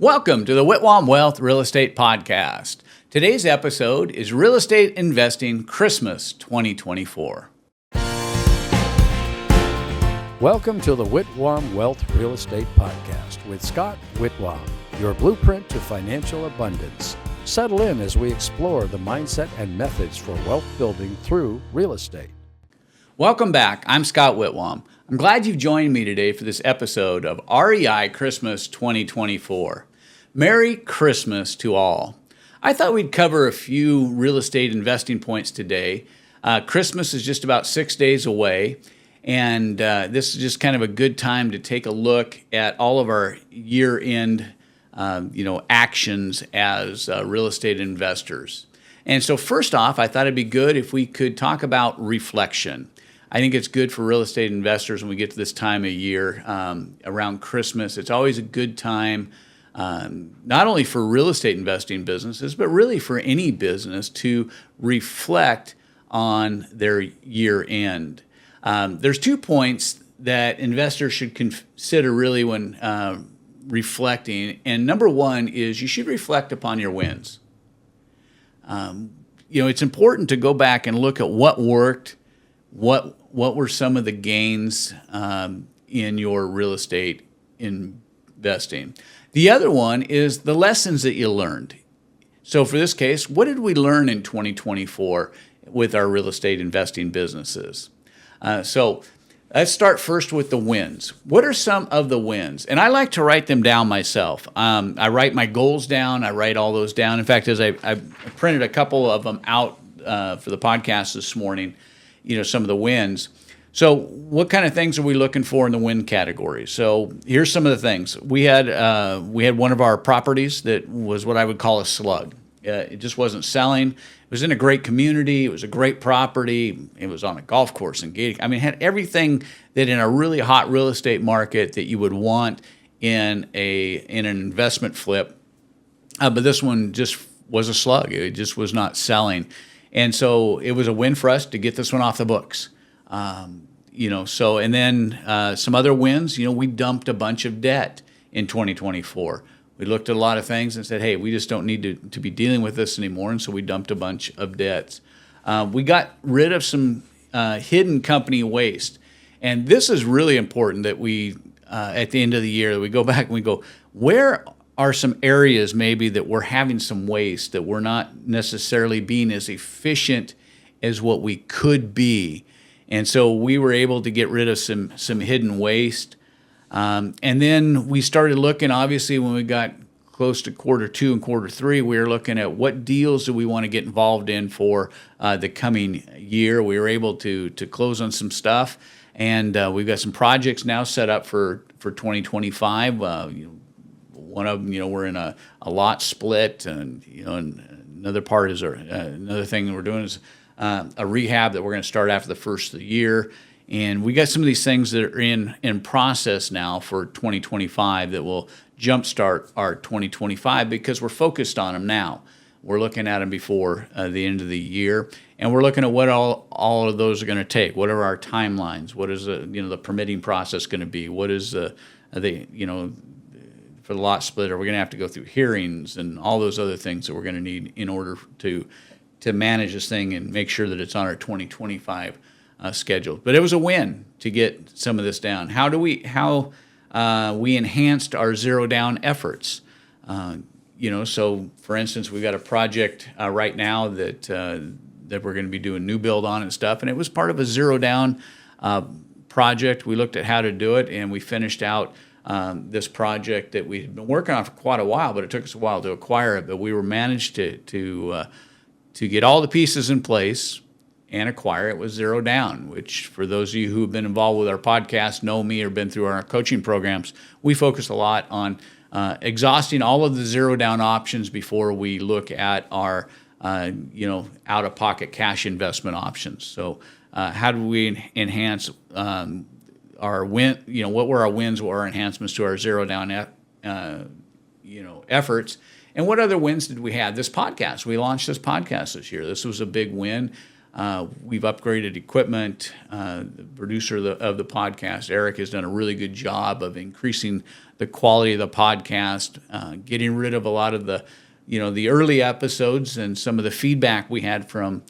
Welcome to the Whitwam Wealth Real Estate Podcast. Today's episode is Real Estate Investing Christmas 2024. Welcome to the Whitwam Wealth Real Estate Podcast with Scott Whitwam, your blueprint to financial abundance. Settle in as we explore the mindset and methods for wealth building through real estate. Welcome back. I'm Scott Whitwam. I'm glad you've joined me today for this episode of REI Christmas 2024. Merry Christmas to all. I thought we'd cover a few real estate investing points today. Christmas is just about 6 days away, and this is just kind of a good time to take a look at all of our year-end actions as real estate investors. And so first off, I thought it'd be good if we could talk about reflection. I think it's good for real estate investors when we get to this time of year around Christmas. It's always a good time, not only for real estate investing businesses, but really for any business to reflect on their year end. There's 2 points that investors should consider really when reflecting. And number one is you should reflect upon your wins. It's important to go back and look at what worked, what were some of the gains in your real estate investing. The other one is the lessons that you learned. So for this case, what did we learn in 2024 with our real estate investing businesses? So let's start first with the wins. What are some of the wins? And I like to write them down myself. I write my goals down. I write all those down. In fact, as I printed a couple of them out for the podcast this morning, some of the wins. So what kind of things are we looking for in the win category? So here's some of the things. We had one of our properties that was what I would call a slug. It just wasn't selling. It was in a great community. It was a great property. It was on a golf course and gated. It had everything that in a really hot real estate market that you would want in an investment flip. But this one just was a slug. It just was not selling. And so it was a win for us to get this one off the books. And then some other wins, we dumped a bunch of debt in 2024. We looked at a lot of things and said, hey, we just don't need to be dealing with this anymore. And so we dumped a bunch of debts. We got rid of some hidden company waste. And this is really important that we, at the end of the year, that we go back and we go, where are some areas maybe that we're having some waste, that we're not necessarily being as efficient as what we could be. And so we were able to get rid of some hidden waste. And then we started looking, obviously, when we got close to quarter 2 and quarter 3, we were looking at what deals do we want to get involved in for the coming year. We were able to close on some stuff. And we've got some projects now set up for 2025. One of them, we're in a lot split, and another part is another thing that we're doing is a rehab that we're going to start after the first of the year. And we got some of these things that are in process now for 2025 that will jumpstart our 2025 because we're focused on them now. We're looking at them before the end of the year, and we're looking at what all of those are going to take. What are our timelines? What is the permitting process going to be? What is for the lot split? Are we going to have to go through hearings and all those other things that we're going to need in order to manage this thing and make sure that it's on our 2025 schedule? But it was a win to get some of this down. How we enhanced our zero down efforts. So for instance, we've got a project right now that we're going to be doing new build on and stuff, and it was part of a zero down project. We looked at how to do it, and we finished out this project that we had been working on for quite a while, but it took us a while to acquire it. But we were managed to get all the pieces in place and acquire it with zero down, which for those of you who have been involved with our podcast, know me, or been through our coaching programs, we focus a lot on exhausting all of the zero down options before we look at our out-of-pocket cash investment options. So how do we enhance our win? What were our wins? What were our enhancements to our zero down efforts? And what other wins did we have? This podcast. We launched this podcast this year. This was a big win. We've upgraded equipment. The producer of the podcast, Eric, has done a really good job of increasing the quality of the podcast, getting rid of a lot of the early episodes and some of the feedback we had from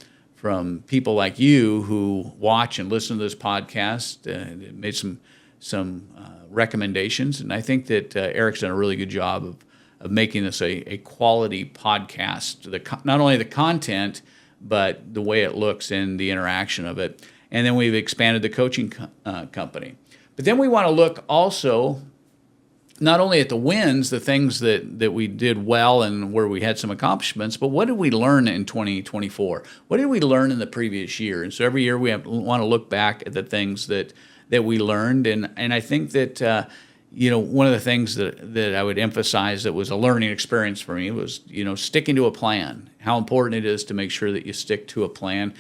people like you who watch and listen to this podcast. Made some recommendations, and I think that Eric's done a really good job of making this a quality podcast. Not only the content, but the way it looks and the interaction of it. And then we've expanded the coaching company. But then we want to look also not only at the wins, the things that we did well and where we had some accomplishments, but what did we learn in 2024? What did we learn in the previous year? And so every year we want to look back at the things that we learned. And I think that, one of the things that I would emphasize that was a learning experience for me was, sticking to a plan, how important it is to make sure that you stick to a plan.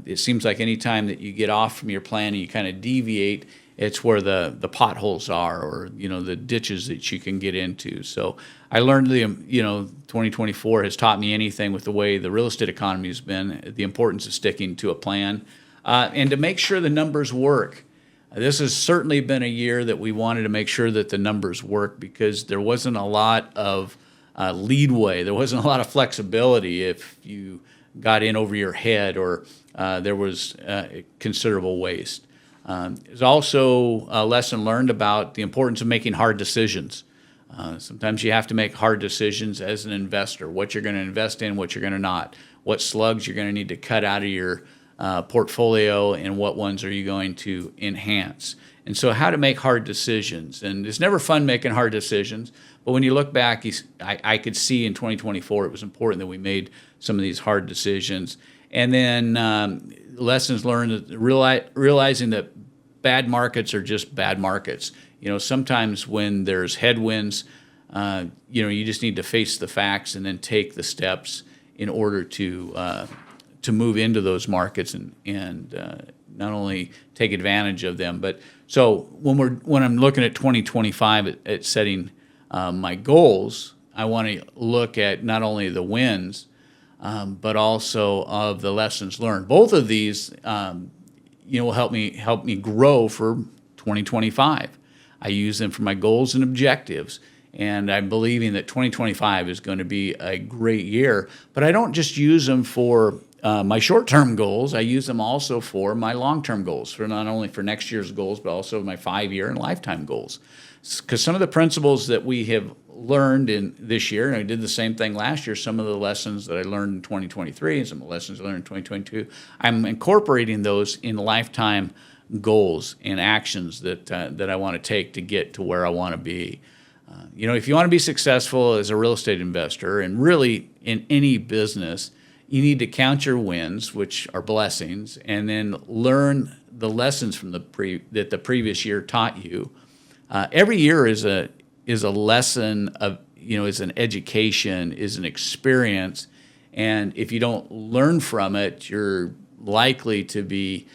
It seems like any time that you get off from your plan and you kind of deviate, it's where the potholes are, or the ditches that you can get into. So I learned 2024 has taught me anything with the way the real estate economy has been, the importance of sticking to a plan and to make sure the numbers work. This has certainly been a year that we wanted to make sure that the numbers work, because there wasn't a lot of leadway, there wasn't a lot of flexibility if you got in over your head, or there was considerable waste. There's also a lesson learned about the importance of making hard decisions. Sometimes you have to make hard decisions as an investor, what you're going to invest in, what you're going to not, what slugs you're going to need to cut out of your portfolio, and what ones are you going to enhance. And so how to make hard decisions. And it's never fun making hard decisions, but when you look back, I could see in 2024 it was important that we made some of these hard decisions. And then lessons learned, realizing that bad markets are just bad markets. Sometimes when there's headwinds, you just need to face the facts and then take the steps in order to move into those markets and not only take advantage of them. But so when I'm looking at 2025 at setting my goals, I want to look at not only the wins, but also of the lessons learned. Both of these, will help me grow for 2025. I use them for my goals and objectives, and I'm believing that 2025 is going to be a great year. But I don't just use them for my short-term goals. I use them also for my long-term goals, for not only for next year's goals, but also my 5-year and lifetime goals. Because some of the principles that we have learned in this year, and I did the same thing last year, some of the lessons that I learned in 2023 and some of the lessons I learned in 2022, I'm incorporating those in lifetime goals and actions that I want to take to get to where I want to be. If you want to be successful as a real estate investor, and really in any business, you need to count your wins, which are blessings, and then learn the lessons from that the previous year taught you. Every year is a lesson of, is an education, is an experience, and if you don't learn from it, you're likely to be,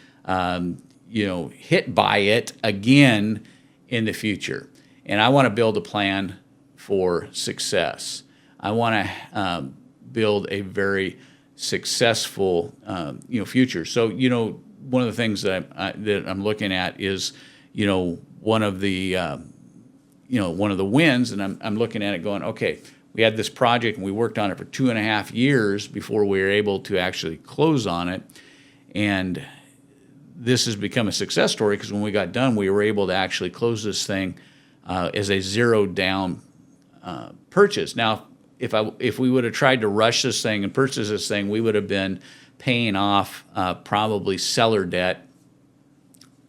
hit by it again in the future. And I want to build a plan for success. I want to build a very successful, future. So, one of the things that I'm looking at is, one of the wins, and I'm looking at it going, okay, we had this project and we worked on it for 2.5 years before we were able to actually close on it. And this has become a success story because when we got done, we were able to actually close this thing as a zero down purchase. Now, if we would have tried to rush this thing and purchase this thing, we would have been paying off probably seller debt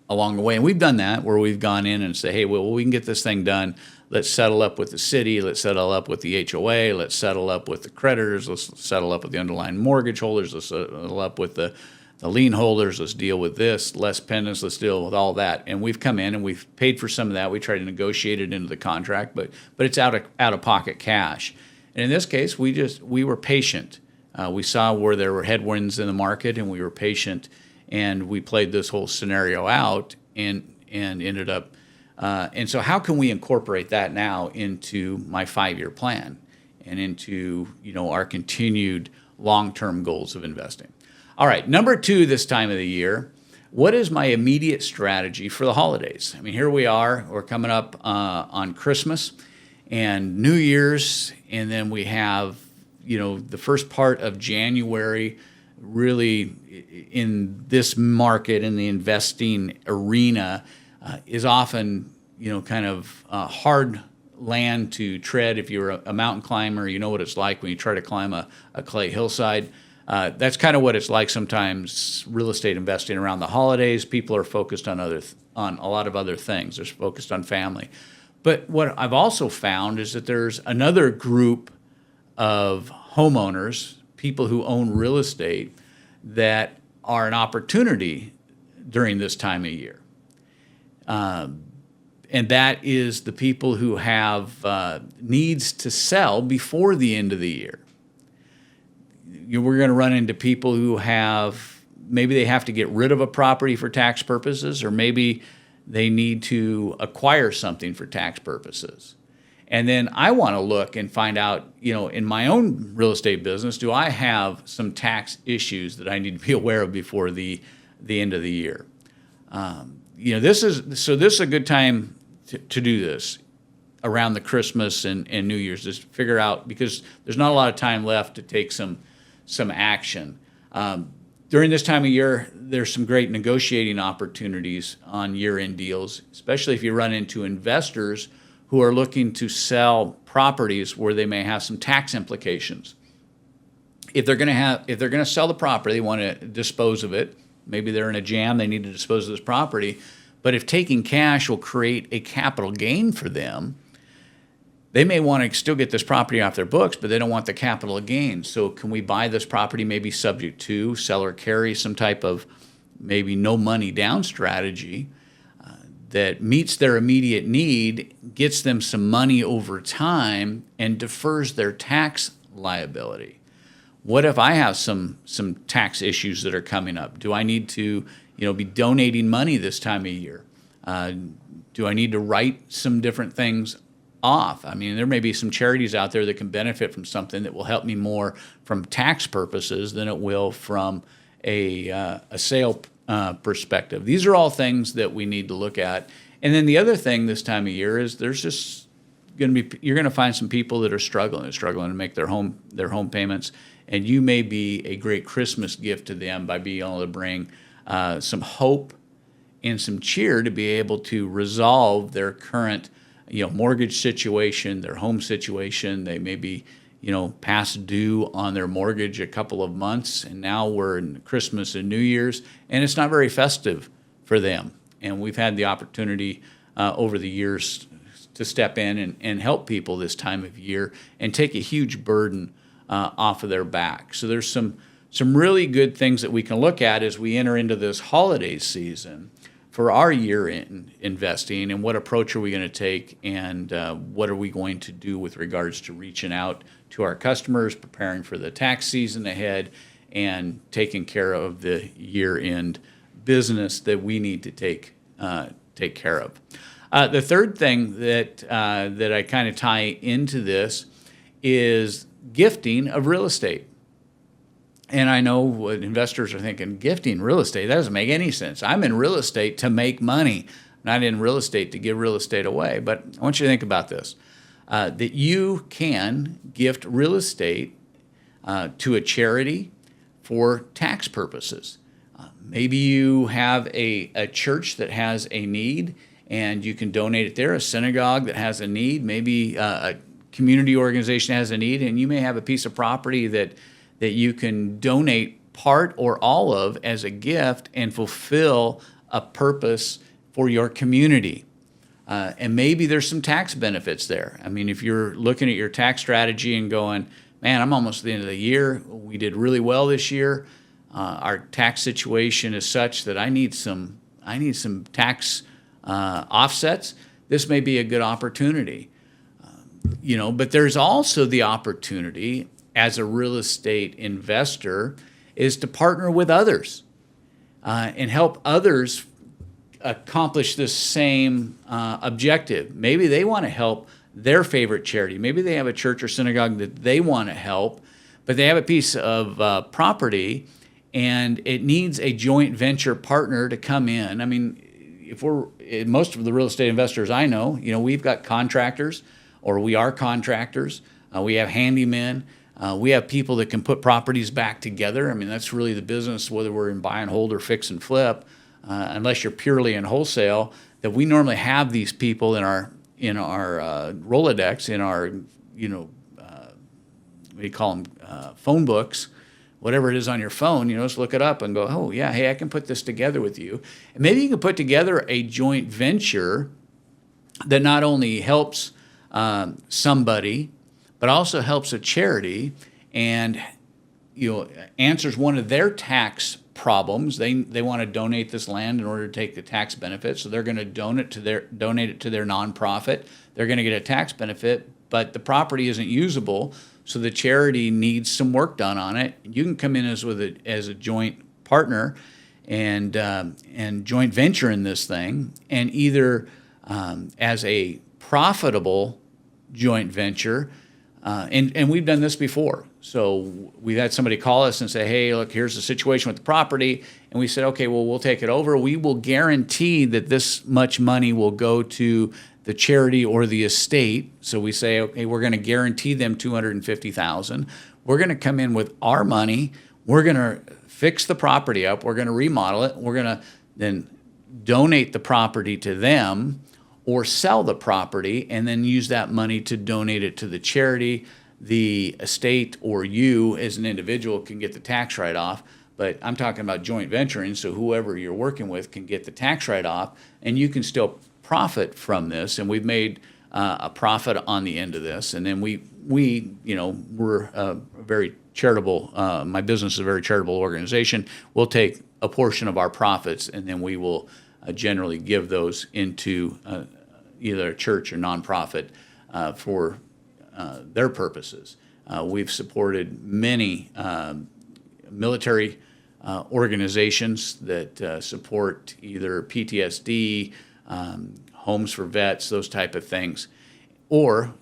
along the way. And we've done that, where we've gone in and say, hey, well, we can get this thing done. Let's settle up with the city. Let's settle up with the HOA. Let's settle up with the creditors. Let's settle up with the underlying mortgage holders. Let's settle up with the lien holders. Let's deal with this. Less pendants. Let's deal with all that. And we've come in and we've paid for some of that. We tried to negotiate it into the contract, but it's out of pocket cash. And in this case, we were patient. We saw where there were headwinds in the market, and we were patient. And we played this whole scenario out and ended up. And so how can we incorporate that now into my 5-year plan and into, our continued long-term goals of investing? All right, number 2 this time of the year. What is my immediate strategy for the holidays? I mean, here we are. We're coming up on Christmas and New Year's, and then we have, the first part of January. Really, in this market, in the investing arena, is often, kind of hard land to tread. If you're a mountain climber, you know what it's like when you try to climb a clay hillside. That's kind of what it's like sometimes real estate investing around the holidays. People are focused on on a lot of other things. They're focused on family. But what I've also found is that there's another group of homeowners, people who own real estate, that are an opportunity during this time of year. And that is the people who have needs to sell before the end of the year. We're going to run into people who maybe they have to get rid of a property for tax purposes, or maybe they need to acquire something for tax purposes. And then I want to look and find out, in my own real estate business, do I have some tax issues that I need to be aware of before the end of the year? This is a good time to do this around the Christmas and New Year's. Just figure out, because there's not a lot of time left to take some action. During this time of year, there's some great negotiating opportunities on year-end deals, especially if you run into investors who are looking to sell properties where they may have some tax implications. If they're going to sell the property, they want to dispose of it. Maybe they're in a jam, they need to dispose of this property. But if taking cash will create a capital gain for them, they may want to still get this property off their books, but they don't want the capital gain. So can we buy this property maybe subject to seller carry, some type of maybe no money down strategy that meets their immediate need, gets them some money over time, and defers their tax liability? What if I have some tax issues that are coming up? Do I need to be donating money this time of year? Do I need to write some different things off? I mean, there may be some charities out there that can benefit from something that will help me more from tax purposes than it will from a sale perspective. These are all things that we need to look at. And then the other thing this time of year is you're going to find some people that are struggling to make their home payments, and you may be a great Christmas gift to them by being able to bring some hope and some cheer to be able to resolve their current mortgage situation, their home situation. They may be past due on their mortgage a couple of months, and now we're in Christmas and New Year's, and it's not very festive for them. And we've had the opportunity over the years to step in and help people this time of year and take a huge burden off of their back. So there's some really good things that we can look at as we enter into this holiday season for our year-end investing, and what approach are we going to take, and what are we going to do with regards to reaching out to our customers, preparing for the tax season ahead, and taking care of the year-end business that we need to take care of. The third thing that I kind of tie into this is gifting of real estate. And I know what investors are thinking, gifting real estate, that doesn't make any sense. I'm in real estate to make money, not in real estate to give real estate away. But I want you to think about this, that you can gift real estate to a charity for tax purposes. Maybe you have a church that has a need, and you can donate it there, a synagogue that has a need, maybe a community organization has a need, and you may have a piece of property that you can donate part or all of as a gift and fulfill a purpose for your community. And maybe there's some tax benefits there. I mean, if you're looking at your tax strategy and going, man, I'm almost at the end of the year, we did really well this year, our tax situation is such that I need some tax offsets, this may be a good opportunity. But there's also the opportunity as a real estate investor is to partner with others and help others accomplish this same objective. Maybe they want to help their favorite charity. Maybe they have a church or synagogue that they want to help, but they have a piece of property and it needs a joint venture partner to come in. I mean, most of the real estate investors I know, we've got contractors, or we are contractors. We have handymen. We have people that can put properties back together. I mean, that's really the business, whether we're in buy and hold or fix and flip, unless you're purely in wholesale, that we normally have these people in our Rolodex, in our, what do you call them, phone books, whatever it is on your phone, just look it up and go, oh, yeah, hey, I can put this together with you. And maybe you can put together a joint venture that not only helps somebody, but also helps a charity and answers one of their tax problems. They want to donate this land in order to take the tax benefit, so they're going to donate it to their nonprofit. They're going to get a tax benefit, but the property isn't usable, so the charity needs some work done on it. You can come in as a joint partner and joint venture in this thing, and either as a profitable joint venture, and we've done this before. So we've had somebody call us and say, hey, look, here's the situation with the property. And we said, okay, well, we'll take it over. We will guarantee that this much money will go to the charity or the estate. So we say, okay, we're going to guarantee them $250,000. We're going to come in with our money. We're going to fix the property up. We're going to remodel it. We're going to then donate the property to them, or sell the property and then use that money to donate it to the charity. The estate or you as an individual can get the tax write-off, but I'm talking about joint venturing, so whoever you're working with can get the tax write-off, and you can still profit from this. And we've made a profit on the end of this. And then we're a very charitable, my business is a very charitable organization. We'll take a portion of our profits, and then we will generally give those into either a church or nonprofit for their purposes. We've supported many military organizations that support either PTSD, homes for vets, those type of things, or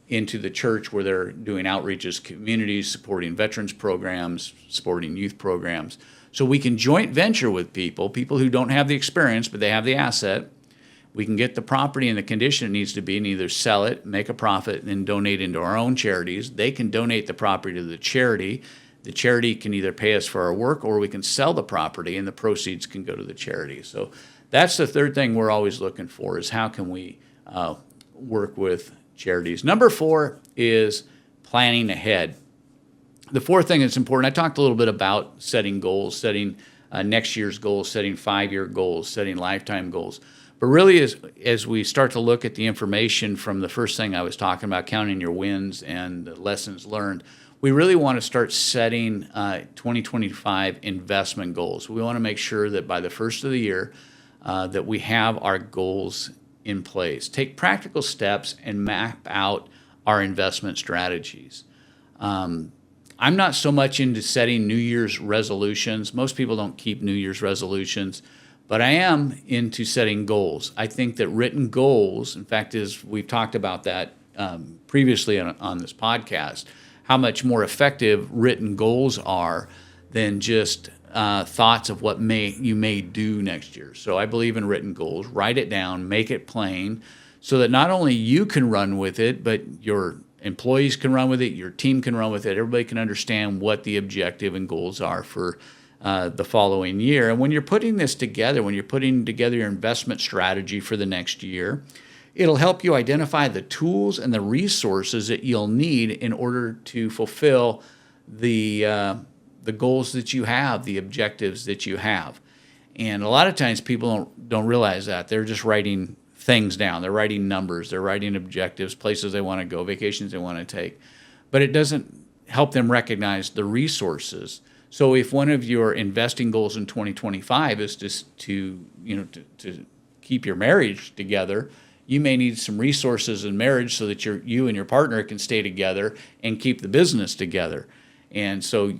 into the church where they're doing outreaches, communities, supporting veterans programs, supporting youth programs. So we can joint venture with people who don't have the experience, but they have the asset. We can get the property in the condition it needs to be and either sell it, make a profit, and then donate into our own charities. They can donate the property to the charity. The charity can either pay us for our work, or we can sell the property and the proceeds can go to the charity. So that's the third thing we're always looking for, is how can we work with charities. Number 4 is planning ahead. The fourth thing that's important, I talked a little bit about setting goals, setting next year's goals, setting 5-year goals, setting lifetime goals. But really, as we start to look at the information from the first thing I was talking about, counting your wins and the lessons learned, we really want to start setting 2025 investment goals. We want to make sure that by the first of the year that we have our goals in place. Take practical steps and map out our investment strategies. I'm not so much into setting New Year's resolutions. Most people don't keep New Year's resolutions, but I am into setting goals. I think that written goals, in fact, we've talked about that previously on this podcast, how much more effective written goals are than just thoughts of what you may do next year. So I believe in written goals. Write it down, make it plain, so that not only you can run with it, but your employees can run with it, your team can run with it, everybody can understand what the objective and goals are for the following year. And when you're putting this together, when you're putting together your investment strategy for the next year, it'll help you identify the tools and the resources that you'll need in order to fulfill the goals that you have, the objectives that you have. And a lot of times people don't realize that. They're just writing things down. They're writing numbers. They're writing objectives, places they want to go, vacations they want to take. But it doesn't help them recognize the resources. So if one of your investing goals in 2025 is just to keep your marriage together, you may need some resources in marriage so that you and your partner can stay together and keep the business together. And so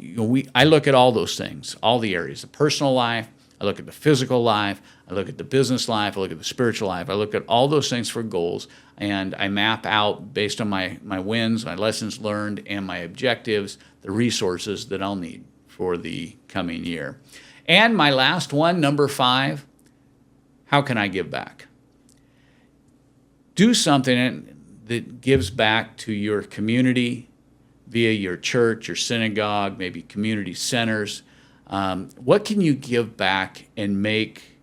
I look at all those things, all the areas, the personal life, I look at the physical life, I look at the business life, I look at the spiritual life, I look at all those things for goals, and I map out based on my wins, my lessons learned, and my objectives, the resources that I'll need for the coming year. And my last one, number 5, how can I give back? Do something that gives back to your community via your church, your synagogue, maybe community centers. What can you give back and make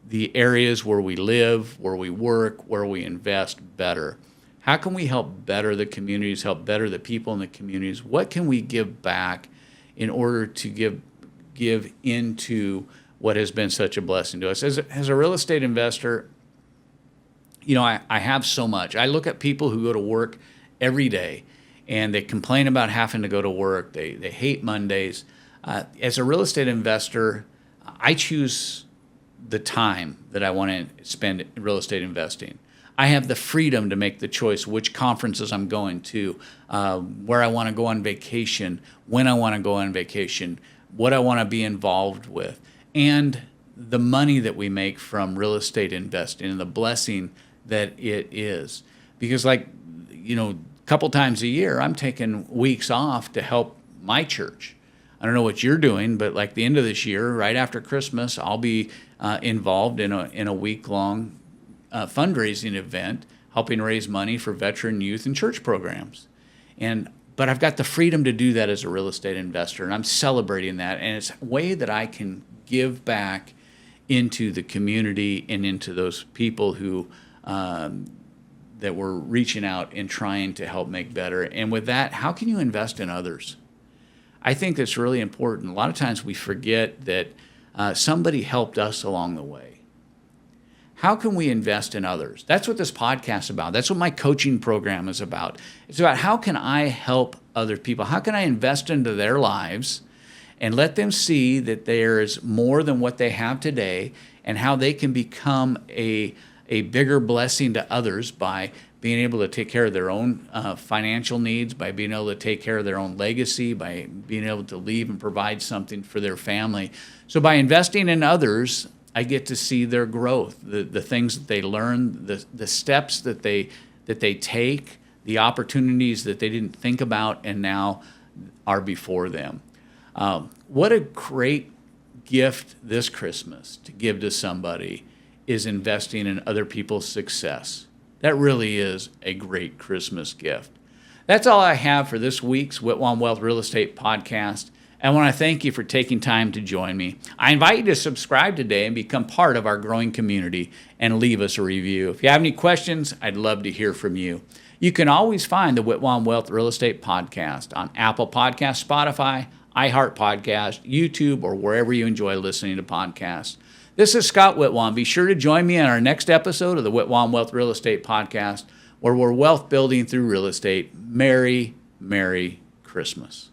the areas where we live, where we work, where we invest better? How can we help better the communities, help better the people in the communities? What can we give back in order to give into what has been such a blessing to us? As a real estate investor, I have so much. I look at people who go to work every day and they complain about having to go to work. They hate Mondays. As a real estate investor, I choose the time that I want to spend in real estate investing. I have the freedom to make the choice which conferences I'm going to, where I want to go on vacation, when I want to go on vacation, what I want to be involved with, and the money that we make from real estate investing and the blessing that it is. Because a couple times a year, I'm taking weeks off to help my church. I don't know what you're doing, but like the end of this year, right after Christmas, I'll be involved in a week-long fundraising event, helping raise money for veteran youth and church programs. But I've got the freedom to do that as a real estate investor, and I'm celebrating that. And it's a way that I can give back into the community and into those people who that we're reaching out and trying to help make better. And with that, how can you invest in others? I think that's really important. A lot of times we forget that somebody helped us along the way. How can we invest in others? That's what this podcast is about. That's what my coaching program is about. It's about how can I help other people? How can I invest into their lives and let them see that there is more than what they have today, and how they can become a bigger blessing to others by being able to take care of their own financial needs, by being able to take care of their own legacy, by being able to leave and provide something for their family. So by investing in others, I get to see their growth, the things that they learn, the steps that they take, the opportunities that they didn't think about and now are before them. What a great gift this Christmas to give to somebody is investing in other people's success. That really is a great Christmas gift. That's all I have for this week's Whitwam Wealth Real Estate Podcast. I want to thank you for taking time to join me. I invite you to subscribe today and become part of our growing community and leave us a review. If you have any questions, I'd love to hear from you. You can always find the Whitwam Wealth Real Estate Podcast on Apple Podcasts, Spotify, iHeart Podcast, YouTube, or wherever you enjoy listening to podcasts. This is Scott Whitwam. Be sure to join me on our next episode of the Whitwam Wealth Real Estate Podcast, where we're wealth building through real estate. Merry, Merry Christmas.